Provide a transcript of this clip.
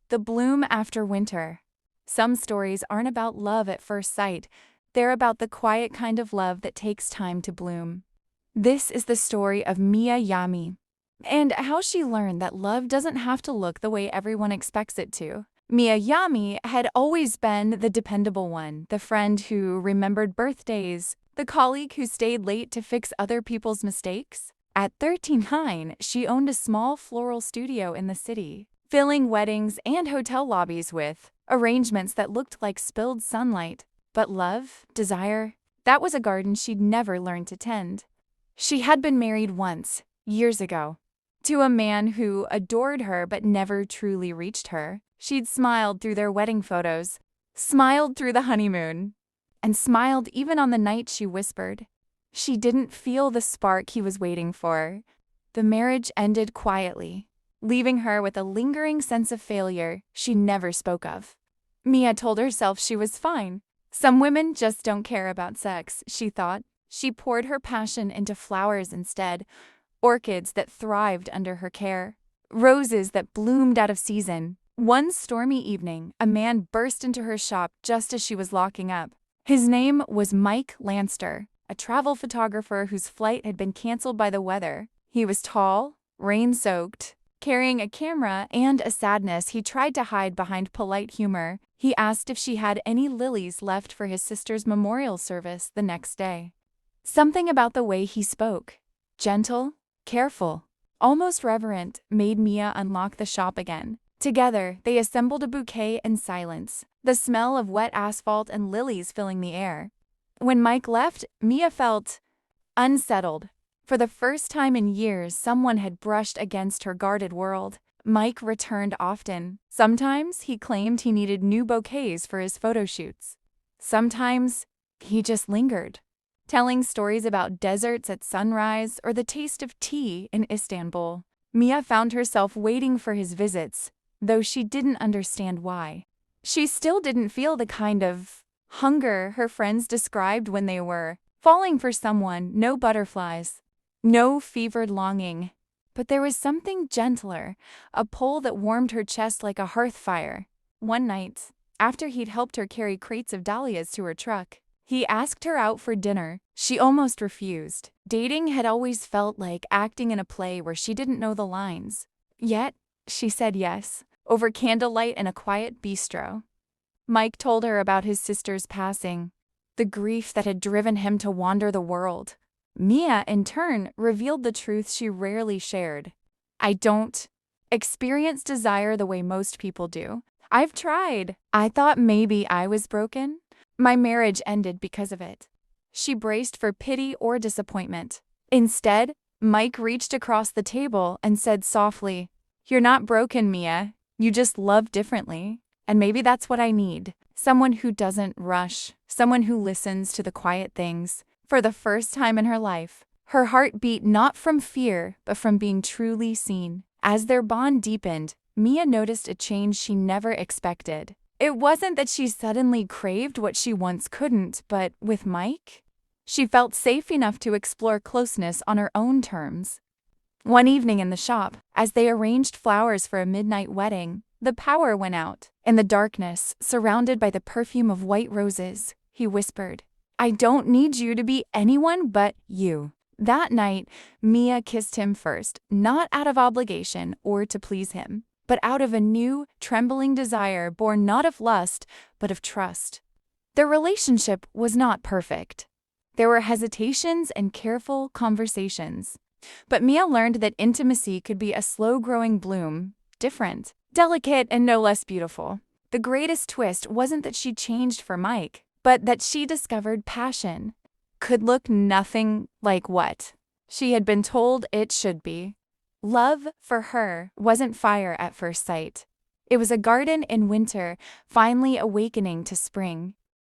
The bloom after winter. Some stories aren't about love at first sight, they're about the quiet kind of love that takes time to bloom. This is the story of Mia Yami, and how she learned that love doesn't have to look the way everyone expects it to. Mia Yami had always been the dependable one, the friend who remembered birthdays, the colleague who stayed late to fix other people's mistakes. At 39, she owned a small floral studio in the city, filling weddings and hotel lobbies with arrangements that looked like spilled sunlight. But love, desire, that was a garden she'd never learned to tend. She had been married once, years ago, to a man who adored her but never truly reached her. She'd smiled through their wedding photos, smiled through the honeymoon, and smiled even on the night she whispered. She didn't feel the spark he was waiting for. The marriage ended quietly, leaving her with a lingering sense of failure she never spoke of. Mia told herself she was fine. Some women just don't care about sex, she thought. She poured her passion into flowers instead, orchids that thrived under her care, roses that bloomed out of season. One stormy evening, a man burst into her shop just as she was locking up. His name was Mike Lanster, a travel photographer whose flight had been canceled by the weather. He was tall, rain-soaked, carrying a camera and a sadness he tried to hide behind polite humor. He asked if she had any lilies left for his sister's memorial service the next day. Something about the way he spoke, gentle, careful, almost reverent, made Mia unlock the shop again. Together, they assembled a bouquet in silence, the smell of wet asphalt and lilies filling the air. When Mike left, Mia felt unsettled. For the first time in years, someone had brushed against her guarded world. Mike returned often. Sometimes he claimed he needed new bouquets for his photo shoots. Sometimes he just lingered, telling stories about deserts at sunrise or the taste of tea in Istanbul. Mia found herself waiting for his visits, though she didn't understand why. She still didn't feel the kind of hunger her friends described when they were falling for someone. No butterflies, no fevered longing. But there was something gentler, a pull that warmed her chest like a hearth fire. One night, after he'd helped her carry crates of dahlias to her truck, he asked her out for dinner. She almost refused. Dating had always felt like acting in a play where she didn't know the lines. Yet, she said yes, over candlelight in a quiet bistro. Mike told her about his sister's passing, the grief that had driven him to wander the world. Mia, in turn, revealed the truth she rarely shared. I don't experience desire the way most people do. I've tried. I thought maybe I was broken. My marriage ended because of it. She braced for pity or disappointment. Instead, Mike reached across the table and said softly, "You're not broken, Mia. You just love differently. And maybe that's what I need. Someone who doesn't rush. Someone who listens to the quiet things." For the first time in her life, her heart beat not from fear, but from being truly seen. As their bond deepened, Mia noticed a change she never expected. It wasn't that she suddenly craved what she once couldn't, but with Mike, she felt safe enough to explore closeness on her own terms. One evening in the shop, as they arranged flowers for a midnight wedding, the power went out. In the darkness, surrounded by the perfume of white roses, he whispered, "I don't need you to be anyone but you." That night, Mia kissed him first, not out of obligation or to please him, but out of a new, trembling desire born not of lust, but of trust. Their relationship was not perfect. There were hesitations and careful conversations. But Mia learned that intimacy could be a slow-growing bloom, different, delicate, and no less beautiful. The greatest twist wasn't that she changed for Mike, but that she discovered passion could look nothing like what she had been told it should be. Love, for her, wasn't fire at first sight. It was a garden in winter, finally awakening to spring.